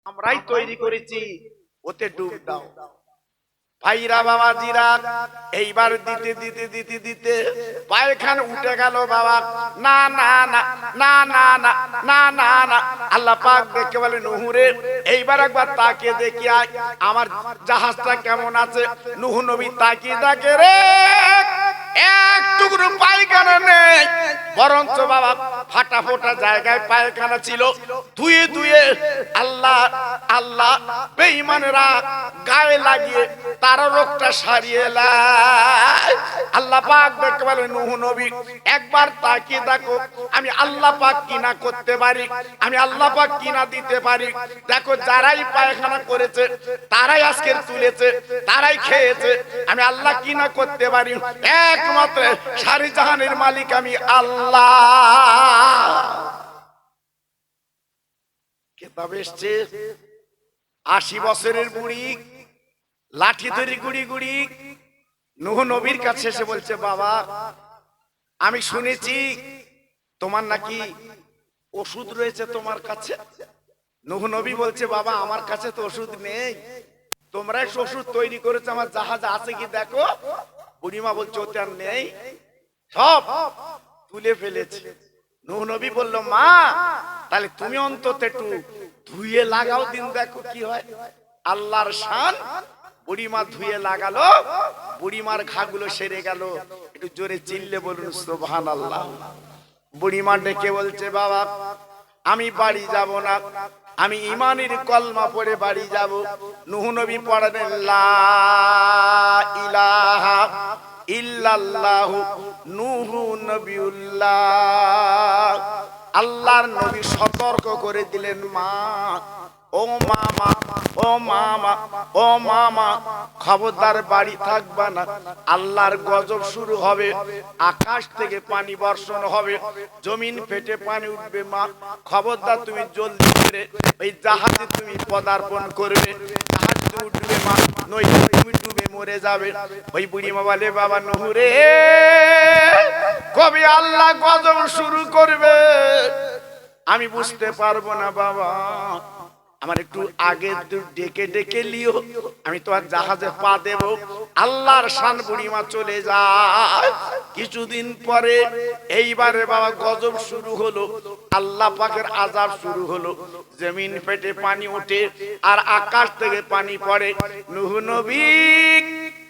আমরাই তৈরি করেছি, ওতে ডুব দাও। ভাইরা বাবাজিরা, এইবার দিতে দিতে দিতে দিতে পায়খানা উঠে গেল বাবা। না না না না না না না না না, আল্লাহ পাক দেখে বলে নূহ রে, এইবার একবার তাকিয়ে দেখি আমার জাহাজটা কেমন আছে। নূহ নবী তাকিয়ে দেখে রে, এক টুকরো পায়খানা নেই, বরঞ্চ বাবা ফাটা ফোটা জায়গায় পায়খানা ছিল। ধুয়ে ধুয়ে আল্লাহ আল্লাহ বেঈমানেরা গায়ে লাগিয়ে তার রোগটা সারিয়ে লাই। আল্লাহ পাক দেখে বলে নূহ নবী, একবার তাকিয়ে দেখো আমি আল্লাহ পাক কি না করতে পারি, আমি আল্লাহ পাক কি না দিতে পারি। দেখো যারাই পায়খানা করেছে, তারাই আজকে তুলেছে, তারাই খেয়েছে, আমি আল্লাহ কি না করতে পারি। একমাত্র সারি জাহানের মালিক আমি আল্লাহ। কিতাব এসছে 80 বছরের বুড়ি লাঠি ধরে গুড়ি গুড়ি নূহ নবীর কাছে এসে বলছে, বাবা আমি শুনেছি তোমার নাকি ওষুধ রয়েছে তোমার কাছে। নূহ নবী বলছে, বাবা আমার কাছে তো ওষুধ নেই, তোমরাই ওষুধ তৈরি করেছো, আমার জাহাজ আছে কি দেখো। বুড়িমা বলছে ওতে আর নেই, সব তুলে ফেলেছে। নূহ নবী বলল, মা তাহলে তুমি অন্তত একটু ধুয়ে লাগাও দিন, দেখো কি হয়। আল্লাহর শান। বুড়িমা ধুয়ে লাগালো, বুড়িমার ঘাগুলো সেরে গেল। একটু জোরে চিল্লে বলুন সুবহানাল্লাহ। বুড়িমা ডেকে বলছে, বাবা আমি বাড়ি যাব না, আমি ঈমানের কলমা পড়ে বাড়ি যাব। নূহ নবী পড়লেন লা ইলাহা ইল্লাল্লাহু নূহু নবিউল্লাহ। আল্লাহর নবী সতর্ক করে দিলেন, মা ও মামা ও মামা ও মামা, খবরদার বাড়ি থাকবা না, আল্লাহর গজব শুরু হবে, আকাশ থেকে পানি বর্ষণ হবে, জমিন ফেটে পানি উঠবে। মা খবরদার তুমি জলদি করে এই জাহাজে তুমি পদার্পণ করবে, জাহাজে উঠবে মা, নইলে তুমি ডুবে মরে যাবে। ওই বুড়িমা বলে, বাবা নূহ রে, কবে আল্লাহ গজব শুরু করবে আমি বুঝতে পারবো না বাবা, আমার একটু আগে ডেকে ডেকে লিও, আমি তোমার জাহাজে পা দেব। আল্লাহর শান। বুড়িমা চলে যায়। কিছুদিন পরে এইবারে বাবা গজব শুরু হলো, আল্লাহ পাকের আযাব শুরু হলো। জমিন ফেটে পানি ওঠে আর আকাশ থেকে পানি পড়ে। নূহ নবী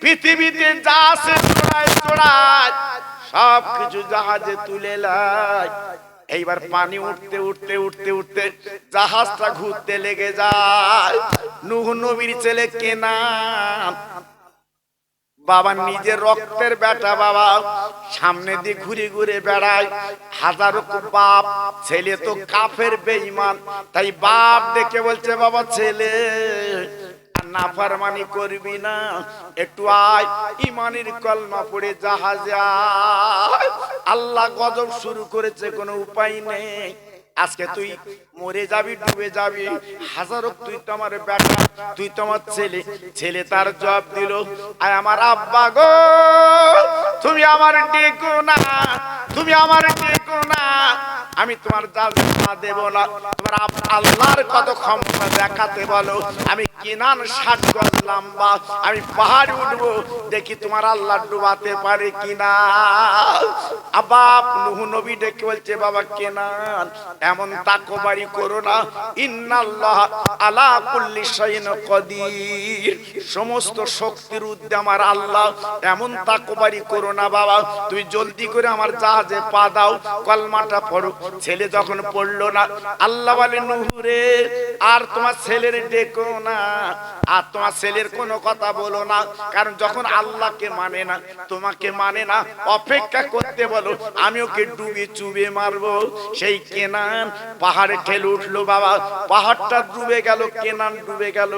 পৃথিবীতে যা আছে চড়ায় চড়ায় সব কিছু জাহাজে তুলে লাই। এইবার পানি উঠতে উঠতে উঠতে উঠতে জাহাজটা ঘুরতে লেগে যায়। নূহ নবীর ছেলে কেনান, বাবা নিজের রক্তের বেটা, বাবা সামনে দিয়ে ঘুরে ঘুরে বেড়ায়। হাজারো বাপ, ছেলে তো কাফের বেঈমান, তাই বাপ দেখে বলছে, বাবা ছেলে নাফরমানি করবি না, একটু আয় ঈমানের কলমা পড়ে জাহাজে আয়। আল্লাহ গজব শুরু করেছে, কোনো উপায় নেই, আজকে তুই মরে যাবি, ডুবে যাবি। হাজারো তুই তো আমার বেটা, তুই তো আমার ছেলে। ছেলে তার জবাব দিল, আয় আমার আব্বা গো, তুমি আমার ডেকো না, তুমি আমার ডেকো না, আমি তোমার জাযা দেব না। তোমার আল্লাহর কত ক্ষমতা দেখাতে বলো। আমি কেনান 60 গজ লম্বা, আমি পাহাড়ে উঠবো, দেখি তোমার আল্লাহ ডুবাতে পারে কিনা। আবাব নূহ নবী ডেকে বলছে, বাবা কেনান এমন তাকবারি করো না, ইন্নাল্লাহ আলা কুল্লি শাইইন কদির, সমস্ত শক্তির ঊর্ধ্বে আমার আল্লাহ, এমন তাকবারি করো না বাবা, তুই জলদি করে আমার জাহাজে পা দাও, কলমাটা পড়ো। ছেলে যখন পড়লো না, আল্লাহ বলে, নূহ রে আর তোমার ছেলের ডেকো না, আর তোমার ছেলের কোনো কথা বলো না, কারণ যখন আল্লাহকে মানে না, তোমাকে মানে না, অপেক্ষা করতে বলো, আমি ওকে ডুবে চুবে মারবো। সেই কেনান পাহাড়ে ঠেলে উঠলো বাবা, পাহাড়টা ডুবে গেল, কেনান ডুবে গেল।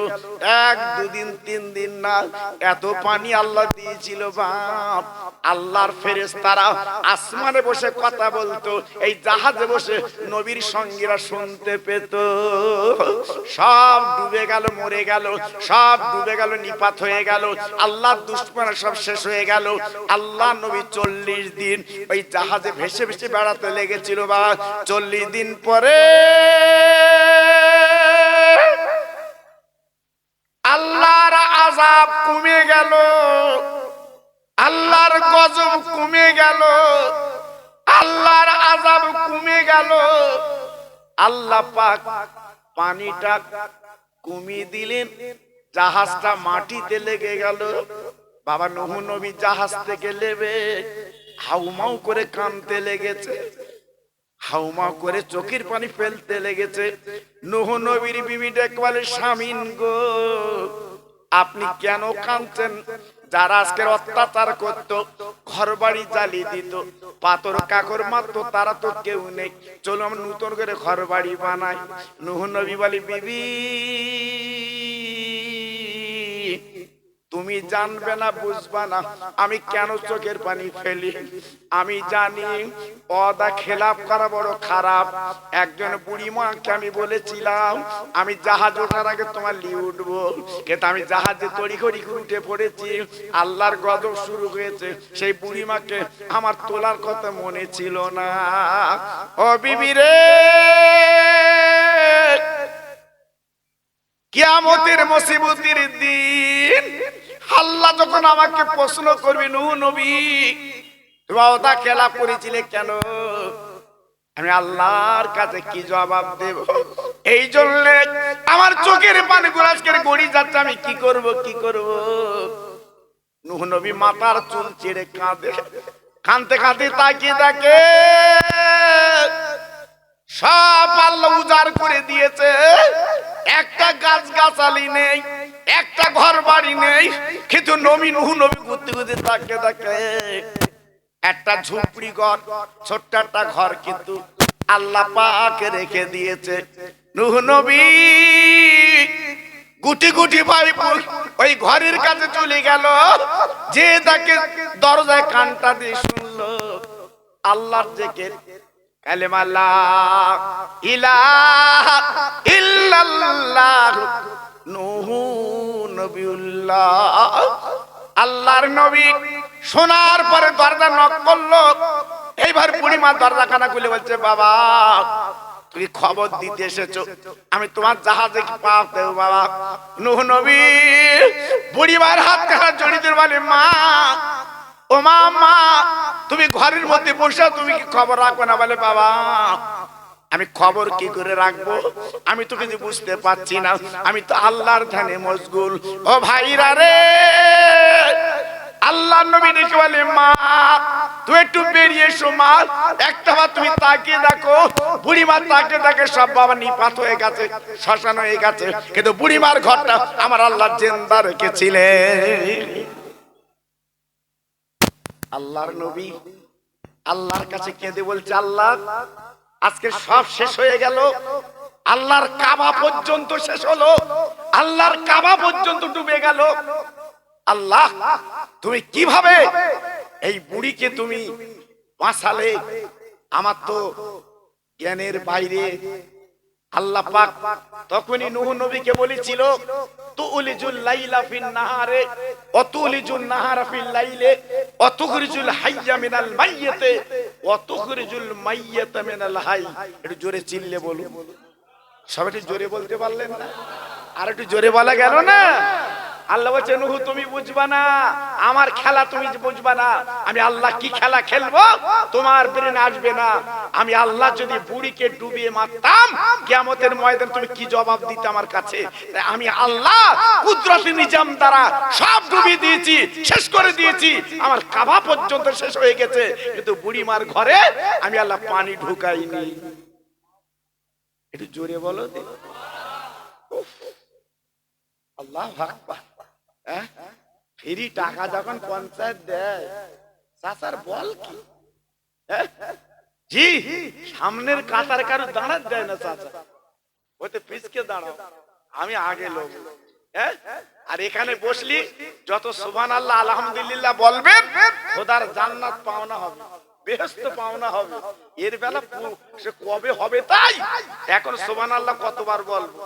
1 2 দিন 3 দিন না, এত পানি আল্লাহ দিয়েছিল বাপ। আল্লাহর ফেরেশতারা আসমানে বসে কথা বলতো, এই জাহাজে বসে নবীর সঙ্গীরা শুনতে পেত। সব ডুবে গেল, মরে গেল, সব ডুবে গেল, নিপাত হয়ে গেল, আল্লাহর দুশমন সব শেষ হয়ে গেল। আল্লাহ নবী 40 দিন ওই জাহাজে ভেসে ভেসে বেড়াতে লেগেছিল বাবা। 40 দিন পরে আযাব কমে গেল, আল্লাহর গজব কমে গেল, আল্লাহর আযাব কমে গেল। আল্লাহ পাক পানিটা কমিয়ে দিলেন, জাহাজটা মাটিতে লেগে গেল। বাবা নূহ নবী জাহাজ থেকে নেমে হাউমাউ করে কাঁদতে লেগেছে, হাউমাউ করে চোখের পানি ফেলতে লেগেছে। নূহ নবীর বিবি ডেকে বলে, স্বামীন গো, আপনি কেন কাঁদছেন? যারা আজকের অত্যাচার করত, ঘর বাড়ি জ্বালিয়ে দিত, পাথর কাকর মারতো, তারা তো কেউ নেই, চলো আমরা নতুন করে ঘর বাড়ি বানাই। নূহ নবী বলে, বিবি তুমি জানবে না, বুঝবা না আমি কেন চোখের পানি ফেলি। আমি জানি ওয়াদা খেলাপ করা বড় খারাপ। একজন বুড়ি মাকে আমি বলেছিলাম আমি জাহাজ ওঠার আগে তোমার লিয়ে উঠবো, কিন্তু আমি জাহাজে তড়িঘড়ি করে উঠে পড়েছি, আল্লাহর গজব শুরু হয়েছে। সেই বুড়ি মাকে আমার তোলার কথা মনে ছিল না। ও বিবি রে, কিয়ামতের মুসিবতের দিন আল্লাহ যখন আমাকে প্রশ্ন করবে, নূহ নবী তুমি ওয়াদা খেলাপ করেছিলে কেন, আমি আল্লাহর কাছে কি জবাব দেব? এই জন্য আমার চোখের পানিগুলো আজকের গড়ি যাচ্ছে, আমি কি করব কি করব। নূহ নবী মাথার চুল ছেড়ে কাঁদে, কাঁদতে কাঁদতে তাকিয়ে থাকে, সব আল্লাহ উজাড় করে দিয়েছে, একটা গাছ গাছালি নেই, একটা ঘর বাড়ি নেই। কিন্তু নূহ নবী ঘুরতে ঘুরতে তাকিয়ে থাকে, একটা ঝুপড়ি ঘর, ছোট্ট একটা ঘর কিন্তু আল্লাহ পাক রেখে দিয়েছে। নূহ নবী গুটি গুটি ভাই ওই ঘরের কাছে চলে গেল, যে তাকে দরজায় কানটা দিয়ে শুনলো আল্লাহর জিকির, কালেমা লা ইলাহা ইল্লাল্লাহ, নূহ নবিউল্লাহ। আল্লাহর নবী শোনার পরে দরজা নক করলো। এইবার বুড়িমা দরজাখানা খুলে বলছে, বাবা তুমি খবর দিতে এসেছো, আমি তোমার জাহাজে কি পা দেব বাবা? নূহ নবী বুড়িমার হাত কাটা জড়িয়ে বলে, মা ও মা, মা তুমি ঘরের মধ্যে বসে তুমি কি খবর রাখবে না? বলে, বাবা আমি খবর কি করে রাখবো, আমি তো কিছু বুঝতে পারছি না, আমি তো আল্লাহর ধ্যানে মশগুল। ও ভাইরা রে, আল্লাহ নবী দেখে বলে, মা তুই একটু বেরিয়ে এসো মা, একটা বার তুমি তাকিয়ে দেখো। বুড়িমার তাকিয়ে দেখে সব বাবা নিপাত হয়ে গেছে, শ্মশান হয়ে গেছে, কিন্তু বুড়িমার ঘরটা আমার আল্লাহ জিন্দা রেখেছিলেন। আল্লাহর নবী আল্লাহর কাছে কেঁদে বলছে, আল্লাহ আজকে সব শেষ হয়ে গেল, আল্লাহর কাবা পর্যন্ত শেষ হলো, আল্লাহর কাবা পর্যন্ত ডুবে গেল। আল্লাহ তুমি কিভাবে এই বুড়িকে তুমি বাঁচালে? আমার তো জ্ঞানের বাইরে। আল্লাহ পাক তখনই নূহ নবীকে বলেছিল, তুলিজুল লাইলা ফিন নাহারে ওয়া তুলিজুন নাহারা ফিল লাইলে ওয়া তুখরিজুল হাইয়া মিনাল মাইয়িতে ওয়া তুখরিজুল মাইয়িতা মিনাল হাই। একটু জোরে চিল্লে বলুন। সবাই একটু জোরে বলতে পারলেন না? আর একটু জোরে বলা গেল না? আল্লাহ বলছে, নূহ তুমি বুঝবা না, আমার খেলা তুমি বুঝবা না। আমি আল্লাহ কি খেলা খেলবো তোমার ব্রেন আসবে না। আমি আল্লাহ যদি বুড়িকে ডুবিয়ে মারতাম, কিয়ামতের ময়দানে তুমি কি জবাব দিতে আমার কাছে? আমি আল্লাহ কুদরতি নিজাম দ্বারা সব ডুবিয়ে দিয়েছি, শেষ করে দিয়েছি, আমার কাবা পর্যন্ত শেষ হয়ে গেছে, কিন্তু বুড়িমার ঘরে আমি আল্লাহ পানি ঢুকাইনি। একটু জোরে বলো। আল্লাহু আকবার। ফ্রি টাকা যখন পঞ্চায়েত দেয়, চাচার বল কি? জি, সামনের কাতার কারো দাঁড়াত দেয় না চাচা, ওতে পিছকে দাঁড়াও, আমি আগে লোক। আর এখানে বসলি যত সুবহানাল্লাহ আলহামদুলিল্লাহ বলবেন, খোদার জান্নাত পাওনা হবে, বেহেশত পাওনা হবে। এর বেলা সে কবে হবে তাই এখন সুবহানাল্লাহ কতবার বলবো,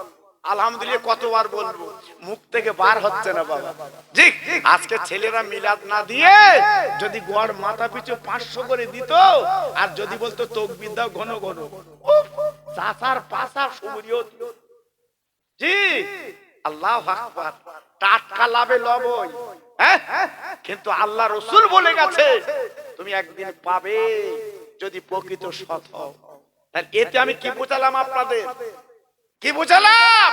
আলহামদুলিল্লাহ কতবার বলবো, মুখ থেকে বার হচ্ছে না বাবা। জি, আজকে ছেলেরা মিলাদ না দিয়ে যদি গড় মাথা পিছু 500 করে দিত, আর যদি বলতো তাকবীর দাও ঘন ঘন, চাচার পাশা সুবরিয়ত। জি, আল্লাহু আকবার। টাটকা লাভে লবই, হ্যাঁ, কিন্তু আল্লাহ রসুল বলে গেছে তুমি একদিন পাবে যদি প্রকৃত সৎ হও। এতে আমি কি বোঝালাম আপনাদের, কি বোঝালাম?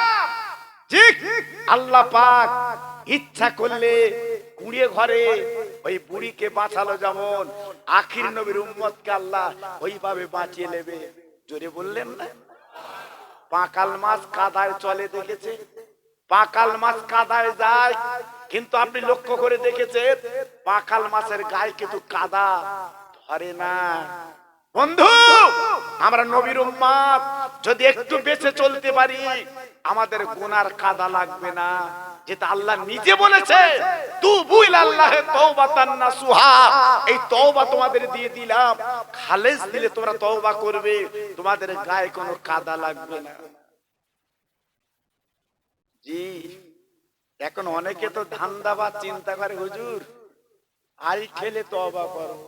ঠিক আল্লাহ পাক ইচ্ছা করলে কুড়িয়ে ঘরে ওই বুড়িকে বাঁচালো, যেমন আখির নবীর উম্মতকে আল্লাহ ওইভাবে বাঁচিয়ে নেবে। জোরে বললেন না? পাকাল মাছ কাদায় চলে দেখেছে, পাকাল মাছ কাদায় যায়, কিন্তু আপনি লক্ষ্য করে দেখেছেন পাকাল মাছের গায়ে কিন্তু কাদা ধরে না। বন্ধু, আমরা নবীর উম্মত যদি একটু বেঁচে চলতে পারি আমাদের গুনার কাদা লাগবে না, যেটা আল্লাহ নিজে বলেছে তুবু ইলাল্লাহি তাওবাতান নাসুহা। এই তওবা তোমাদের দিয়ে দিলাম, খালেস দিলে তোমরা তওবা করবে, তোমাদের গায়ে কোনো কাদা লাগবে না। জি, এখন অনেকে তো ধান্দাবাজ চিন্তা করে, হুজুর আল ঠেলে তওবা করব,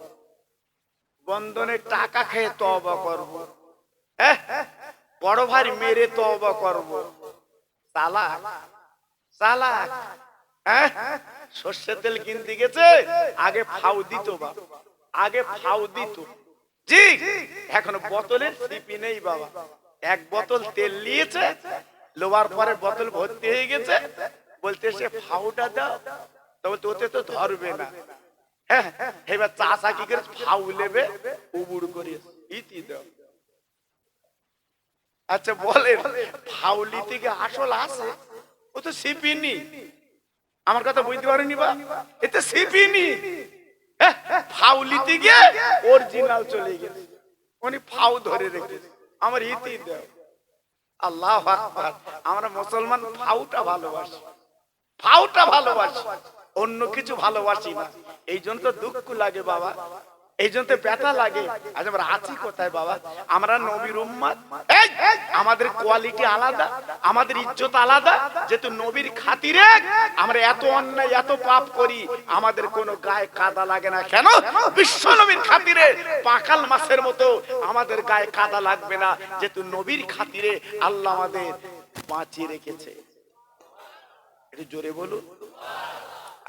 বন্ধনে টাকা খেয়ে তওবা করব, বড় ভাই মেরে তওবা করব। চালাক চালাক, সর্ষের তেল কিনতে গেছে, আগে ফাউ দিত বাবা, আগে ফাউ দিত। জি, এখন বোতলের সিপি নেই বাবা, এক বোতল তেল নিয়েছে, লোবার পরে বোতল ভর্তি হয়ে গেছে, বলতে সে ফাউটা দাও, তবে তোতে তো ধরবে না। হ্যাঁ, এবার চাষা কি করে ফাউ নেবে, উবুড় করে ইতি দাও। আচ্ছা বলেন, ফাউলি থেকে আসল আছে? ও তো সিপিনি, আমার কথা বুঝতে পারেনি বা, এতে সিপিনি, ফাউলি থেকে অরিজিনাল চলে গেছে, উনি ফাউ ধরে রেখেছে, আমার ইতি দাও। আল্লাহু আকবার, আমরা মুসলমান ফাউটা ভালোবাসি, ফাউটা ভালোবাসি, অন্য কিছু ভালোবাসি না। এই জন্য তো দুঃখ লাগে বাবা, এই জন্য তো ব্যথা লাগে। আজ আমরা আছি কোথায় বাবা? আমরা নবীর উম্মত, আমাদের কোয়ালিটি আলাদা, আমাদের ইজ্জত আলাদা, যেহেতু নবীর খাতিরে আমরা এত অন্যায় এত পাপ করি, আমাদের কোনো গায়ে কাদা লাগে না। কেন? বিশ্ব নবীর খাতিরে পাকাল মাছের মতো আমাদের গায়ে কাদা লাগবে না, যেহেতু নবীর খাতিরে আল্লাহ আমাদের বাঁচিয়ে রেখেছে। একটু জোরে বলুন,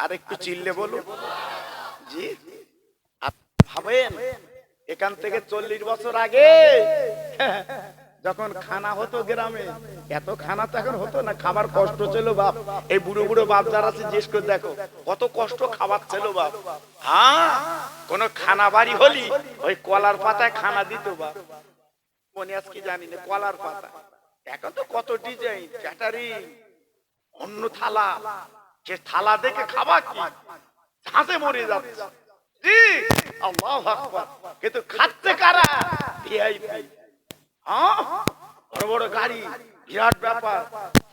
আর একটু চিল্লে বলুন। জি, ভাবেন এখান থেকে 40 বছর আগে যখন খানা হতো গ্রামে, এত খানা তো এখন হতো না, খাবার কষ্ট ছিল বাপ। এই বুড়ো বুড়ো বাপ যারা আছে জিজ্ঞেস করে দেখো কত কষ্ট খাবার ছিল বাপ। হ্যাঁ, কোন খানা বাড়ি হলি ওই কলার পাতায় খানা দিত বাপ, মনে আজ কি জানি না, কলার পাতা। এখন তো কত ডিজাইন, ক্যাটারিং, অন্য থালা, সে থালা দেখে খাবা কি হাতে মরে যাচ্ছে। জি, আল্লাহু আকবার, কিন্তু খাচ্ছে কারা? ভিআইপি, বড় বড় গাড়ি, বিরাট ব্যাপার।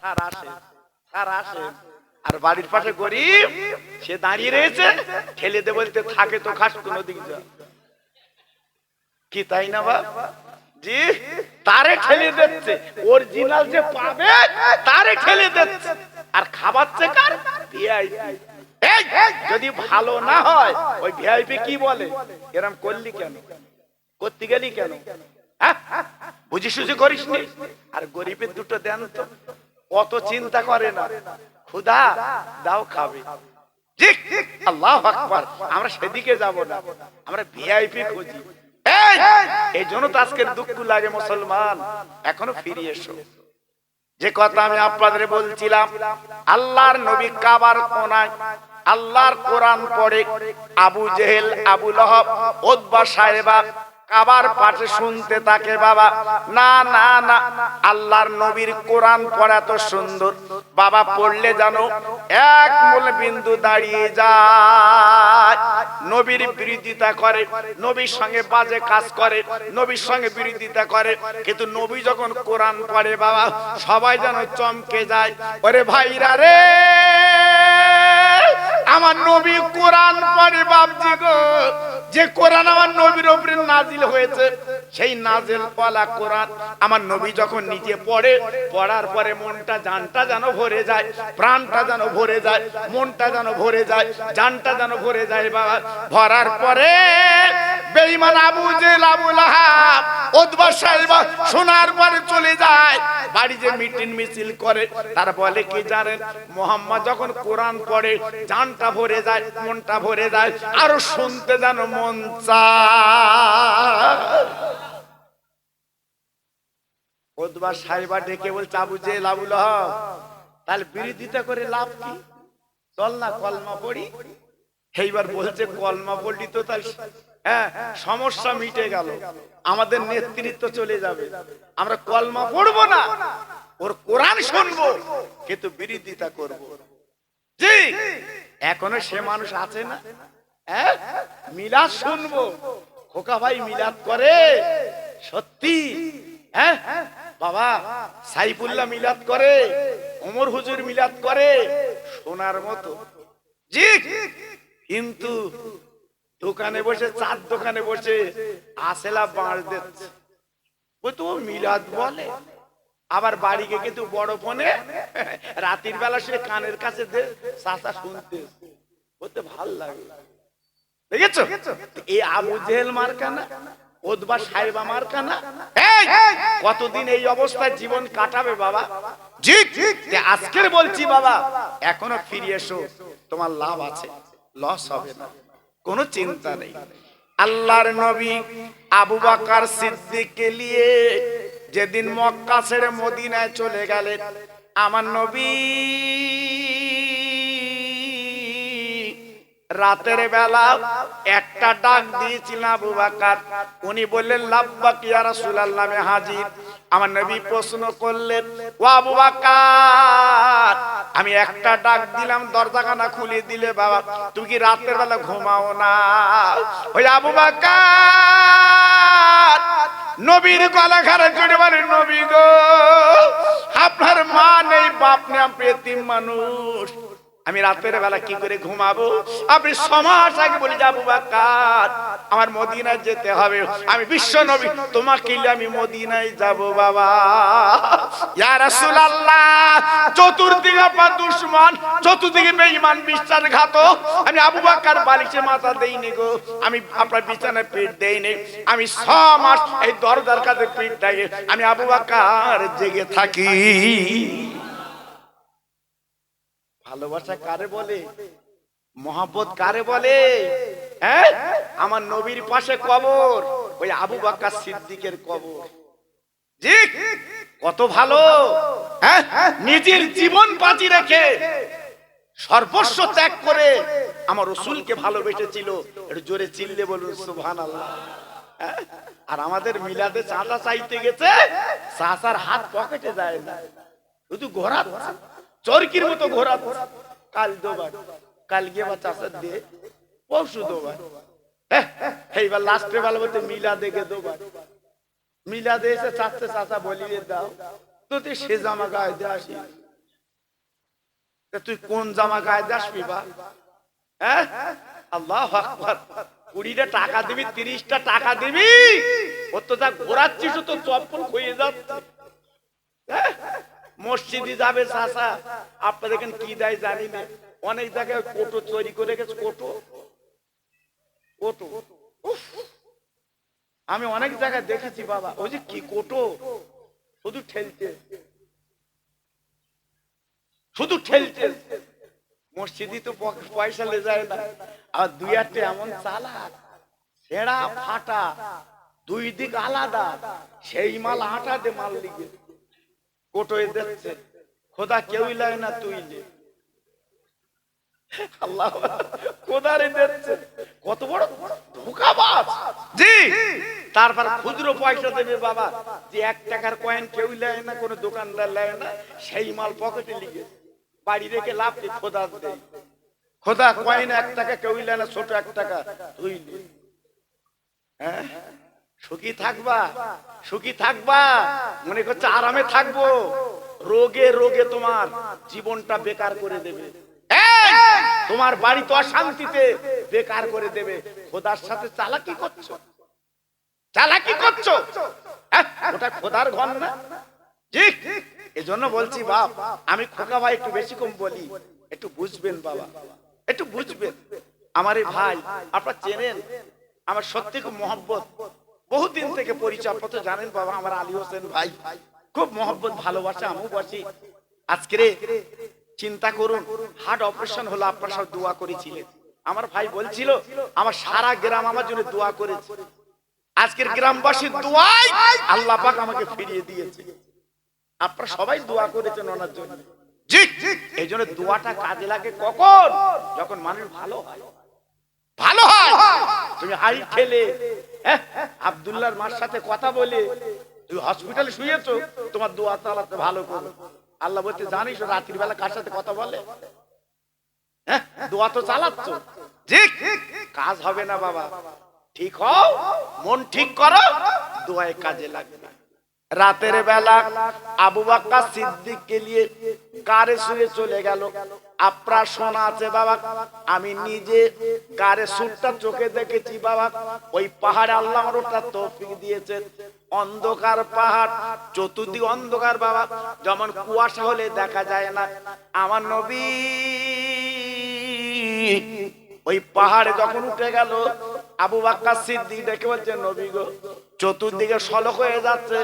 স্যার আসে, স্যার আসে, আর বাড়ির পাশে গরিব সে দাঁড়িয়ে রয়েছে, ঠেলে দে বলতে থাকে তো খাস কোন দিক যা কি, তাই না বাবা? জি, তারে ঠেলে দিচ্ছে, অরিজিনাল যে পাবে তারে ঠেলে দিচ্ছে, আর খাবাচ্ছে কার? ভিআইপি। যদি ভালো না হয় ওই ভিআইপি কি বলে, এরম করলি কেন, করতে গেলি কেন, বুঝি সুঝি করিস নি? আর গরিবের দুটো দেন তো, কত চিন্তা করে না, ক্ষুধা দাও খাবে। আল্লাহু আকবার, আমরা সেদিকে যাব না, আমরা ভিআইপি খুঁজি। এই জন্য তো আজকের দুঃখ লাগে মুসলমান, এখনো ফিরে এসো। যে কথা আমি আপনাদের বলছিলাম, আল্লাহর নবী কাবার কোনায় আল্লাহর কোরআন পড়ে, আবু জেহেল, আবু লহব, উতবা সাহেবা কাবার পাশে শুনতে থাকে। বাবা না না না, আল্লাহর নবীর কোরআন পড়া তো সুন্দর বাবা, পড়লে জানো এক মূল বিন্দু দাঁড়িয়ে যায়, নবীর বিরোধিতা করে, নবীর সঙ্গে বাজে কাজ করে, নবীর সঙ্গে বিরোধিতা করে। কিন্তু নবী যখন কোরআন পড়ে বাবা, সবাই যেন চমকে যায়। ওরে ভাইরা রে, আমার নবী কোরআন পড়ে বাপজি গো, যে কোরআন আমার নবীর উপরে নাজিল হয়েছে, সেই নাজিল পালা কোরআন আমার নবী যখন নিজে পড়ে, পড়ার পরে মনটা জানটা যেন ভরে যায়, প্রাণটা যেন ভরে যায়, মনটা যেন ভরে যায়, জানটা যেন ভরে যায় বাবা। ভরার পরে বেঈমান আবু জেহেল আবু লাহাব উতবা সাইবা শোনার পরে চলে যায় বাড়ি যে মিটিং মিছিল করে তারা বলে কি জানেন মুহাম্মদ যখন কোরআন পড়ে জানটা ভরে যায় মনটা ভরে যায় আর শুনতে যেন মন চায় উতবা সাইবা ডেকে বলছে আবু জেহেল আবু লাহাব তাহলে বিরোধিতা করে লাভ কি চল না কলমা পড়ি এইবার বলছে কলমা পড়লি তো তাহলে হ্যাঁ সমস্যা মিটে গেল আমাদের নেতৃত্ব চলে যাবে আমরা কলমা পড়বো না ওর কোরআন শুনবো কিন্তু বিরোধিতা করব জি এখনো সে মানুষ আছে না হ্যাঁ মিলাদ শুনবো খোকা ভাই মিলাদ করে সত্যি হ্যাঁ বাবা সাইফুল্লাহ মিলাদ করে ওমর হুজুর মিলাদ করে শোনার মতো জি কিন্তু দোকানে বসে চার দোকানে বসে আসেলা বাঁশ দিচ্ছে ও তো মিলাদ বলে আবার বাড়ি গিয়ে কিন্তু বড় ফোনে রাতের বেলা সে কানের কাছে চাচা শুনতে বলতে ভাল লাগে দেখেছো এই আবু জেহেল মার্কা না উতবা সাইবা মার্কা না কতদিন এই অবস্থায় জীবন কাটাবে বাবা জি আজকের বলছি বাবা এখনো ফিরে এসো তোমার লাভ আছে লস হবে না কোনো চিন্তা নেই আল্লাহর নবী আবু বকর সিদ্দিককে নিয়ে যেদিন মক্কা ছেড়ে মদিনায় চলে গেলেন আমার নবী রাতের বেলা একটা ডাক দিয়েছিলেন আবু বকর উনি বললেন লাব্বাক ইয়া রাসূলুল্লাহ আমি হাজির আমার নবী প্রশ্ন করলেন ও আবু বকর আমি একটা ডাক দিলাম দরজাখানা খুলে দিলে বাবা তুমি কি রাতের বেলা ঘুমাও না ওই আবু বকর নবীর গলা ঘাড়ে চড়ে বলে নবী গো আপনার মা নেই বাপ নেই আমি এতিম মানুষ আমি রাতের বেলা কি করে ঘুমাবো আপনি সমাজ আগে বলে আবু বকর আমার মদিনায় যেতে হবে আমি বিশ্ব নবী তোমাকে আমি মদিনায় যাব বাবা ইয়া রাসূলুল্লাহ চতুর্দিকে আপনার দুশমন চতুর্দিকে বেঈমান বিশ্বাসঘাতক আমি আবু বকর বালিশে মাথা দেইনি গো আমি আপনার বিছানায় পিঠ দেইনি আমি 6 মাস এই দরজার কাছে পিঠ দেই আমি আবু বকর জেগে থাকি ভালোবাসা কারে বলে মহব্বত কারে বলে হ্যাঁ আমার নবীর পাশে কবর ওই আবু বকর সিদ্দিকের কবর জি কত ভালো হ্যাঁ নিজের জীবন বাজি রেখে সর্বস্ব ত্যাগ করে আমার রাসূলকে ভালোবেসেছিল একটু জোরে চিল্লে বলুন সুবহানাল্লাহ আর আমাদের মিলাদে চাঁদা চাইতে গেছে চাচার হাত পকেটে যায় না শুধু ঘোরা চরকির মতো ঘোরা কাল দোবার কাল গিয়ে বা চাষার দিয়ে পরশু দোবার এইবার লাস্টে ভালো বলতে মিলা দেখে দোবার মিলা দিয়ে এসে চাচ্ছে চাচা বলিয়ে দাও তো তুই সে জামা গায়ে দিয়ে আসি তুই কোন জামা গায়ে দিয়ে আসবি বা হ্যাঁ আল্লাহু আকবার 20টা টাকা দিবি 30টা টাকা দিবি ও তো যা ঘোরাচ্ছিস তো চপ্পল খুঁয়ে যাচ্ছে মসজিদে যাবে চাচা আপনাদের এখানে কি দেয় জানি না অনেক জায়গায় কোটো তৈরি করে গেছে কোটো কোটো আমি অনেক জায়গায় দেখেছি বাবা ওই যে কি কোটো শুধু ঠেলতে মসজিদে তো পয়সা লে যায় না আর দুই আটটা এমন চালাক ছেঁড়া ফাটা দুই দিক আলাদা সেই মাল আটা দে মাল লিগে কোটোয় দিচ্ছে খোদা কেউই লাগে না তুই লে আল্লাহ খোদারে দিচ্ছে কত বড় ধোঁকাবাজ জি তারপর খুচরো পয়সা দেবে বাবা যে 1 টাকার কয়েন কেউই লাগে না কোনো দোকানদার লাগে না সেই মাল পকেটে লিগে বাড়ি রেখে লাভ কি খোদা দেয় খোদা কয়েন 1 টাকা কেউই লাগে না ছোট 1 টাকা তুই লে হ্যাঁ সুখী থাকবা মনে করছে আরামে থাকবো রোগে রোগে তোমার জীবনটা বেকার করে দেবে তোমার বাড়ি তো অশান্তিতে বেকার করে দেবে খোদার সাথে চালাকি করছো ওটা খোদার ঘর না ঠিক এজন্য বলছি বাপ আমি খোকা ভাই একটু বেশি কম বলি একটু বুঝবেন বাবা একটু বুঝবেন আমার এই ভাই আপনারা চেনেন আমার সত্যি খুব মহব্বত, বহুদিন থেকে পরিচয় পত্র জানেন বাবা, আমার আলী হোসেন ভাই খুব মহব্বত ভালোবাসা, আমিও বাসি। আজকে চিন্তা করুন, হার্ট অপারেশন হলো, আপনার সব দোয়া করেছিলেন। আমার ভাই বলছিল আমার সারা গ্রাম আমার জন্য দোয়া করেছে, আজকের গ্রামবাসীর দোয়ায় আল্লাহ পাক আমাকে ফিরিয়ে দিয়েছে। আপনারা সবাই দোয়া করেছেন ওনার জন্য। জি, এই জন্য দোয়াটা কাজে লাগে কখন? যখন মানুষ ভালো হয়। ভালো হয়, তুমি হাই খেলে আব্দুল্লাহর মার সাথে কথা বলে তুই হসপিটালে শুয়েছো, তোমার দোয়া চালাতে ভালো করো। আল্লাহ বলতে জানিস রাত্রি বেলা কার সাথে কথা বলে? দোয়া তো চালাচ্ছ, ঠিক কাজ হবে না বাবা। ঠিক হও, মন ঠিক করো, দোয়ায় কাজে লাগবে। রাতের বেলা আবু বকর সিদ্দিককে নিয়ে কারে শুয়ে চলে গেল। আপনার শোনা আছে বাবা, আমি নিজে কারে সুরটা চোখে দেখেছি বাবা। ওই পাহাড়ে আল্লাহ আমার ওটা তৌফিক দিয়েছেন, অন্ধকার পাহাড়, চতুর্দিক অন্ধকার বাবা, যেমন কুয়াশা হলে দেখা যায় না। আমার নবী ওই পাহাড়ে যখন উঠে গেল, আবু বকর সিদ্দিক দেখে বলছে নবী গো, চতুর্দিকে সলক হয়ে যাচ্ছে,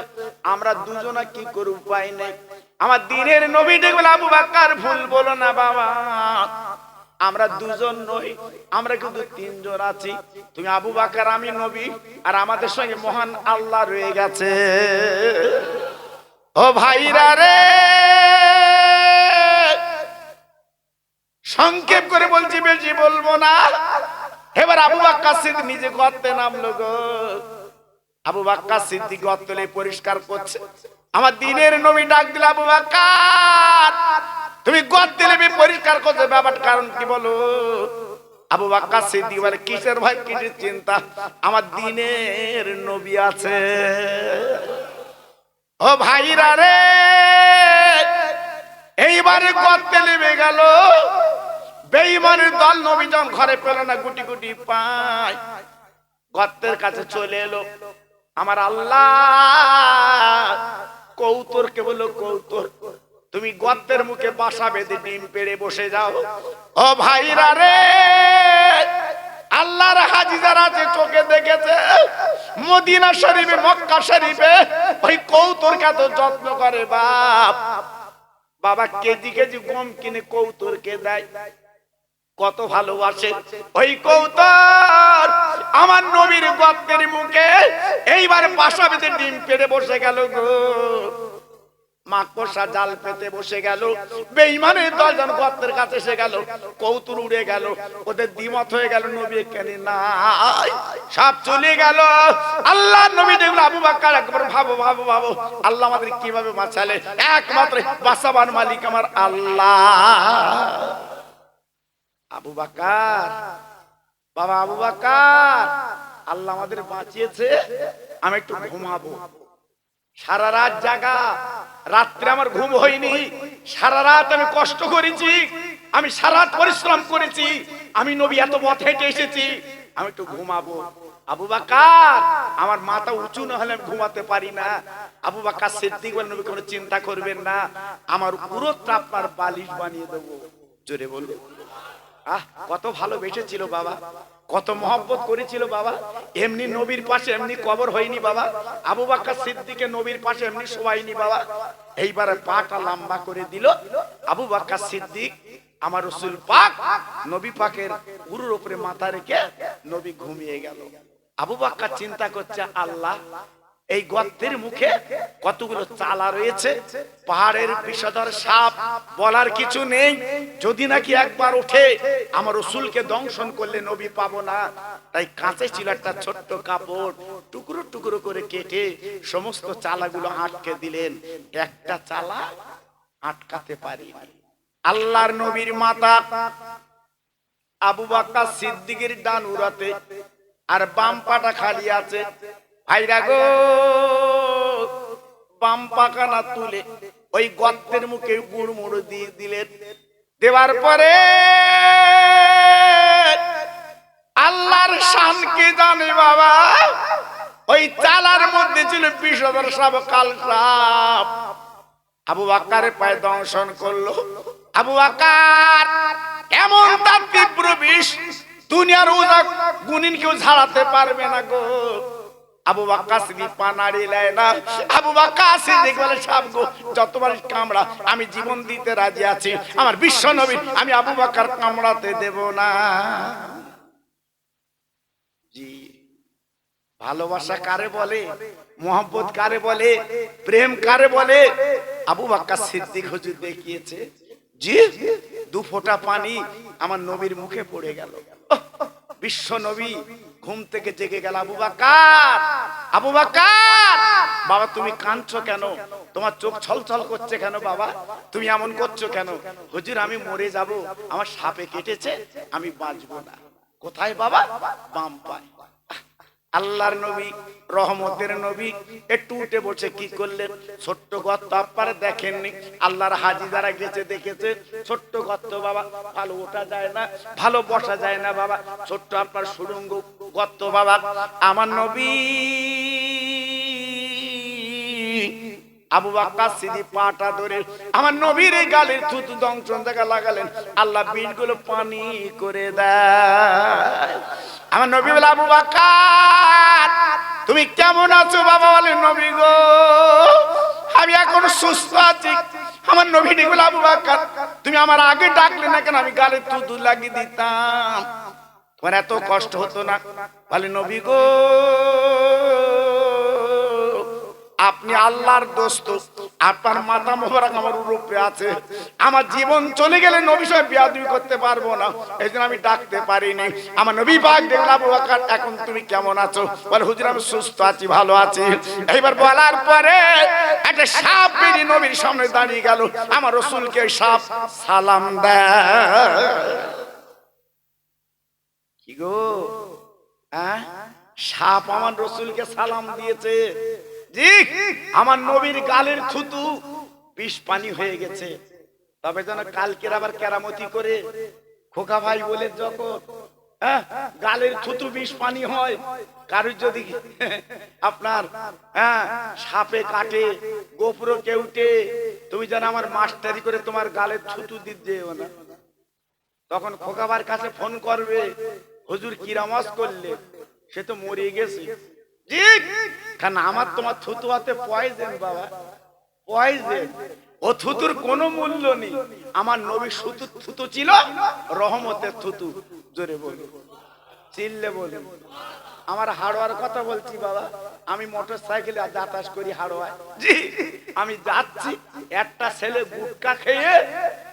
আমরা দুজনা কি করে, উপায় নেই। আমার দিনের নবী দেখবে আবু বকর ভুল বলো না বাবা, আমরা দুজন নই, আমরা কিন্তু তিনজন আছি। তুমি আবু বকর, আমি নবী, আর আমাদের সঙ্গে মহান আল্লাহ রয়ে গেছে। ও ভাইরা রে, সংক্ষেপ করে বলছি, বেশি বলবো না। এবার আবু বকর সিদ্দিক নিজে গর্তে নামলো গো। আবু বকর সিদ্দিক গর্তলে পরিষ্কার করছে। আমার দিনের নবী ডাক দিল, আবু বকর তুমি গর্তে নেমে পরিষ্কার করছো, ব্যাপার কারণ কি বলো? আবু বকর সিদ্দিক বলে, কিসের ভয়, কিসের চিন্তা, আমার দিনের নবী আছে। ও ভাইরা রে, এইবারে গর্তে নেমে গেল। বেঈমানের দল নবী যখন ঘরে পেল না, গুটি গুটি পায় গর্তের কাছে চলে এলো। আমার আল্লাহ কৌতরকে বলল, কৌতর তুমি গর্তের মুখে বাসা বেঁধে ডিম পেড়ে বসে যাও। ও ভাইরা রে, আল্লাহর হাজি যারা আছে চোখে দেখেছে, মদিনা শরীফে, মক্কা শরীফে ওই কৌতরকে এত যত্ন করে বাপ। বাবা কেজি কেজি গম কিনে কৌতরকে দেয়, কত ভালোবাসে। ওই কৌতর আমার নবীর গর্তের মুখে এইবার বাসা বেঁধে ডিম পেড়ে বসে গেল গো। মাকড়সা জাল পেতে বসে গেল। বেঈমানের দল যখন গর্তের কাছে এসে গেল, কৌতুর উড়ে গেল, ওদের দ্বিমত হয়ে গেল, নবী কেনে নাই, সব চলে গেল। আল্লাহ নবী দেখল আবু বকর, একবার ভাবো ভাবো ভাবো, আল্লাহ আমাদের কিভাবে বাঁচালে, একমাত্র বাঁচাবার মালিক আমার আল্লাহ। আবু বকর, বাবা আবু বকর, আল্লাহ আমাদের বাঁচিয়েছে, আমি একটু ঘুমাবো। সারা রাত জাগা, রাত্রে আমার ঘুম হয়নি, সারা রাত আমি কষ্ট করেছি, আমি সারা রাত পরিশ্রম করেছি, আমি নবী এত পথ হেঁটে এসেছি, আমি একটু ঘুমাবো। আবু বকর, আমার মাথা উঁচু না হলে আমি ঘুমাতে পারি না। আবু বকর সিদ্দিক বলেন, নবী কোনো চিন্তা করবেন না, আমার পুরোটা আপনার বালিশ বানিয়ে দেবো। জোরে বলবে। কত ভালোবেসেছিল বাবা, কত মহব্বত করেছিল বাবা। এমনি নবীর পাশে এমনি কবর হয়নি বাবা, আবু বকর সিদ্দিকের নবীর পাশে এমনি শোয়াইনি বাবা। এইবারে পাটা লম্বা করে দিল আবু বকর সিদ্দিক, আমার রাসূল পাক নবী পাকের উরুর উপরে মাথা রেখে নবী ঘুমিয়ে গেল। আবু বকর চিন্তা করছে, আল্লাহ এই গর্তের মুখে কতগুলো চালা রয়েছে, পাহাড়ের বিষধর সাপ, বলার কিছু নেই, যদি নাকি একবার ওঠে আমার রাসূলকে দংশন করলে নবী পাবো না। তাই কাঁচে ছিল একটা ছোট্ট কাপড়, টুকরো টুকরো করে কেটে সমস্ত চালাগুলো আটকে দিলেন, একটা চালা আটকাতে পারিনি। আল্লাহর নবীর মাথা আবু বকর সিদ্দিকের ডান উরাতে, আর বাম পাটা খালি আছে। ভাইরা গো, বাম পাখানা তুলে ওই গর্তের মুখে গুড়মুড় দিয়ে দিলেন। দেওয়ার পরে আল্লাহর শান কে জানে বাবা, ওই চালার মধ্যে ছিল বিষধর সাপ, কাল সাপ। আবু বকরের পায়ে দংশন করলো। আবু বকর এমন তার তীব্র বিষ দুনিয়ার ওজা গুনিন কেউ ঝাড়াতে পারবে না গো। আবু বকর সিদ্দিক পা নাড়িয়ে না। আবু বকর সিদ্দিক বলে সাপ গো যতবার কামড়া আমি জীবন দিতে রাজি আছি, আমার বিশ্ব নবী আমি আবু বকর কামড়াতে দেব না। জি, ভালোবাসা কারে বলে, মোহাম্মত কারে বলে, প্রেম কারে বলে, আবু বকর সিদ্দিক হুজুর দেখিয়েছে। জি, দু ফোঁটা পানি আমার নবীর মুখে পড়ে গেল। বিশ্ব নবী ঘুম থেকে জেগে গেল। আবু বকর, আবু বকর, বাবা তুমি কাঁদছো কেন? তোমার চোখ ছলছল করছে কেন বাবা? তুমি এমন করছো কেন? হুজুর আমি মরে যাব, আমার সাপে কেটেছে, আমি বাঁচবো না। কোথায় বাবা? বাম পায়। আল্লাহর নবী, রহমতের নবী একটু উঠে বসে কি করলেন? ছোট্ট গর্ত আপনারা দেখেননি, আল্লাহর হাজি যারা গেছে দেখেছে। ছোট্ট গর্ত বাবা, ভালো ওঠা যায় না, ভালো বসা যায় না বাবা, ছোট্ট আপনার সুড়ঙ্গ গর্ত বাবা। আমার নবী আবু বকর সিদ্দিক পাটা ধরে আমার নবীর গালের থুতু দংশন জায়গা লাগালেন। আল্লাহ বিলগুলো পানি করে দেয়। আমার নবী বলে আবু বকর তুমি কেমন আছো বাবা? বলে নবী গো আমি এখন সুস্থ আছি। আমার নবী বলে আবু বকর তুমি আমার আগে ডাকলে না কেন? আমি গালে থুতু লাগিয়ে দিতাম, তোমার এত কষ্ট হতো না। বলে নবী গো আপনি আল্লাহর দোস্ত, আপনার মাথা মোবারক আমার উপরে আছে, আমার জীবন চলে গেলে নবী সাহেব বিয়াদবি করতে পারবো না, এই জন্য আমি ডাকতে পারিনি। আমার নবী পাক দেখলাম আবু বকর এখন তুমি কেমন আছো? বলে হুজুর আমি সুস্থ আছি, ভালো আছি। এইবার বলার পরে একটা সাপ বেরিয়ে নবীর সামনে দাঁড়িয়ে গেল। আমার রাসূলকে সাপ সালাম দেয়। কি গো, হ্যাঁ সাপ আমার রাসূলকে সালাম দিয়েছে। জি, আমার নবীর গালের থুতু বিষ পানি হয়ে গেছে। তবে যেন কালকের আবার কেরামতি করে খোকা ভাই বলে যখন গালের থুতু বিষ পানি হয়, কারোর যদি আপনার সাপে কাটে, গোপরো কেউটে, তুমি যেন আমার মাস্টারি করে তোমার গালের থুতু দিতে না। তখন খোকাবার কাছে ফোন করবে, হুজুর কিরামাস করলে, সে তো মরে গেছে। কারণ আমার তোমার থুতু হাতে পয়জেন বাবা, পয়জেন। ও থুতুর কোনো মূল্য নেই। আমার নবী শুধু থুতু ছিল রহমতের থুতু। জোরে বলি, চিল্লে বলি। আমার হাড়োয়ার কথা বলছি বাবা, আমি মোটর সাইকেলে যাতায়াত করি হাড়োয়ায়। জি, আমি যাচ্ছি, একটা ছেলে গুটকা খেয়ে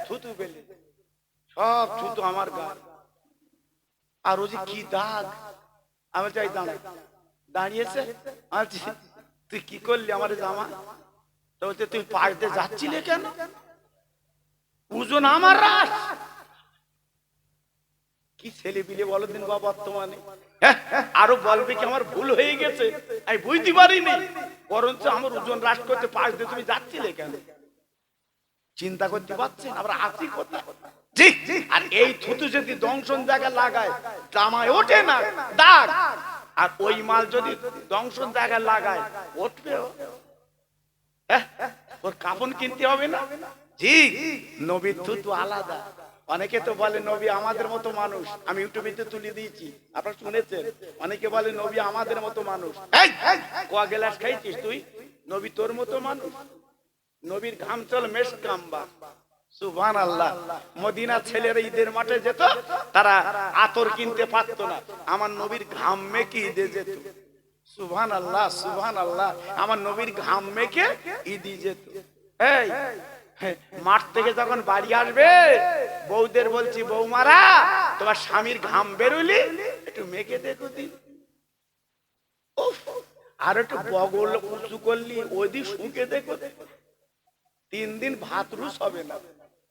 থুতু পেলে, সব থুতু আমার গা। আর ও যে কি দাগ, আমি চাই দাঁড়া দাঁড়িয়েছে। তুই কি করলি আমার জামা? বলতে তুই পাড়তে যাচ্ছিলে কেন? ওজন আমার রাস। কি ছেলে বিলে বলো দিন বাবা বর্তমানে। আরো বলবে কি আমার ভুল হয়ে গেছে, আমি বুঝতে পারিনি, বরঞ্চ আমার ওজন হ্রাস করতে পাড়তে তুমি যাচ্ছিলে কেন? চিন্তা করতে পারছেন আমরা আছি কোথায়? জি, আর এই থুতু যদি দংশন জায়গা লাগায় জামায় ওঠে না দাগ, আর ওই মাল যদি দংশন জায়গায় লাগায় উঠবে, ওর কাপড় কিনতে হবে না। জি, নবীর থুতু আলাদা। অনেকে তো বলে নবী আমাদের মতো মানুষ, আমি ইউটিউবে তুলে দিয়েছি, আপনারা শুনেছেন। অনেকে বলে নবী আমাদের মতো মানুষ। কয়া গ্লাস খাইছিস তুই? নবী তোর মতো মানুষ। নবীর ঘাম চল মেশ কাম্বা। সুবহানাল্লাহ। মদিনা ছেলেরা ঈদের মাঠে যেত, তারা আতর কিনতে পারতো না, আমার নবীর ঘাম মেখে ঈদে যেত। সুবহানাল্লাহ, সুবহানাল্লাহ। আমার নবীর ঘাম মেখে ঈদে যেত। এই মাঠ থেকে যখন বাড়ি আসবে, বউদের বলছি বৌমারা তোমার স্বামীর ঘাম বেরোলি একটু মেখে দেখো দিন, আর একটু বগল উঁচু করলি ওদি শুকে দেখো, 3 দিন ভাত রুস হবে না।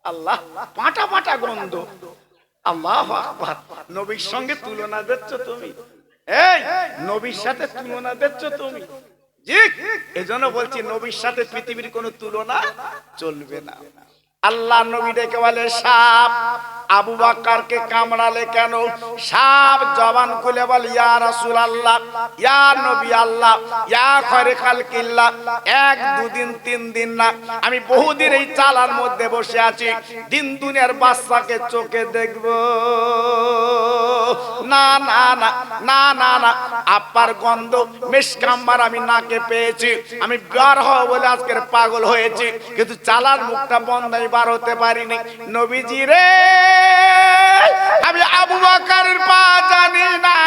আল্লাহ, পাটা পাটা গন্ধ। আল্লাহু আকবার। নবীর সঙ্গে তুলনা দিচ্ছ তুমি, এই নবীর সাথে তুলনা দিচ্ছ তুমি। জি, এজন্য বলছি নবীর সাথে পৃথিবীর কোনো তুলনা চলবে না। আল্লাহ নবী ডেকে বলে সাপ আবু বকরকে কামড়ালে কেন? সাপ জবান খুলে বল ইয়া রাসূলুল্লাহ, ইয়া নবী আল্লাহ, ইয়া খায়রে খালকিল্লাহ। এক দুদিন তিন দিন না, আমি বহুদিন এই চালার মধ্যে বসে আছি, দিন দুনিয়ার বাচ্চাকে চোখে দেখব না না না না না না। আপার গন্ধ মেশকাম্বার আমি নাকে পেয়েছি, আমি বের হব বলে আজকের পাগল হয়েছি, কিন্তু চালার মুখটা বন্ধই বার হতে পারিনি। নবীজি রে, আমি আবু বকরের পা জানি না,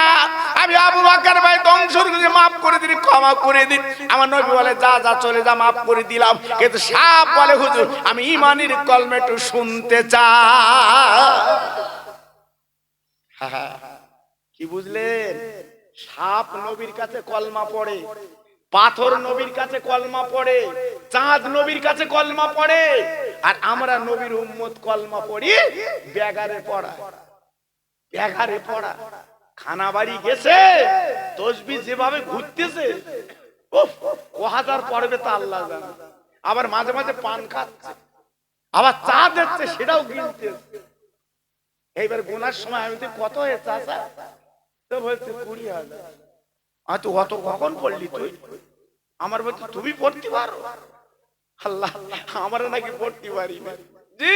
আমি আবু বকর ভাই ধ্বংসর করে মাফ করে দিন, ক্ষমা করে দিন। আমার নবী বলে যা যা চলে যা, মাফ করে দিলাম। কিন্তু সাপ বলে হুজুর আমি ঈমানের কলমা একটু শুনতে চাই। কি বুঝলেন? সাপ নবীর কাছে কলমা পড়ে, পাথর নবীর কাছে কলমা পড়ে, চাঁদ নবীর কাছে কলমা পড়ে, আর আমরা নবীর উম্মত কলমা পড়ি ব্যাগারে পড়া, ব্যাগারে পড়া। খানা বাড়ি গেছে, তসবিহ যেভাবে ঘুরতেছে, উফ, ও হাজার পড়বে তা আল্লাহ জানে। আবার মাঝে মাঝে পান খাচ্ছে, আবার চা দিচ্ছে, সেটাও গিলতেছে। এইবার গোনার সময় আমি তো কত হয়েছে চাচা, তো বলছে 20,000। তো অত কখন পড়লি তুই? আমার বলছে তুমি পড়তে পারো? আল্লাহ, আমরা নাকি পড়তে পারি না। জি,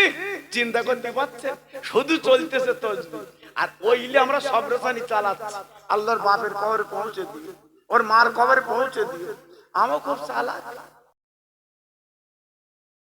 চিন্তা করতে পারছেন? শুধু চলতেছে তসবিহ, আর ওইলে আমরা সব রসানি চালাচ্ছি। আল্লাহর বাপের কবরে পৌঁছে দিই, ওর মার কবরে পৌঁছে দিই। আমার খুব চালাক,